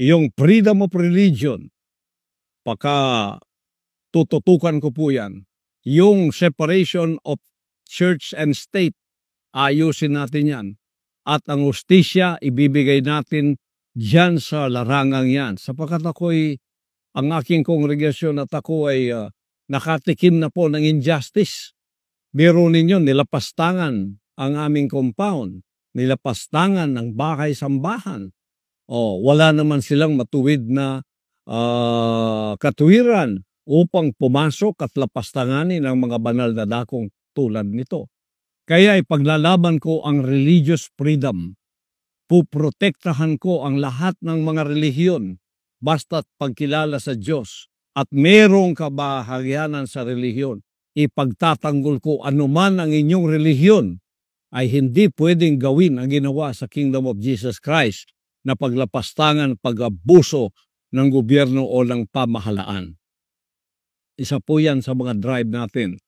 yung freedom of religion, tututukan ko po yan. Yung separation of church and state, ayusin natin yan. At ang hustisya, ibibigay natin dyan sa larangang yan. Sapagkat ang aking kongregasyon at ako ay nakatikim na po ng injustice. Meron ninyo, nilapastangan ang aming compound, nilapastangan ng bahay-sambahan. Wala naman silang matuwid na katuwiran upang pumasok at lapastanganin ang mga banal na dakong tulad nito. Kaya ipaglalaban ko ang religious freedom. Puprotektahan ko ang lahat ng mga relihiyon basta't pagkilala sa Diyos at merong kabahagyanan sa relihiyon. Ipagtatanggol ko anuman ang inyong relihiyon ay hindi pwedeng gawin ang ginawa sa Kingdom of Jesus Christ na paglapastangan, pag-abuso ng gobyerno o ng pamahalaan. Isa po yan sa mga drive natin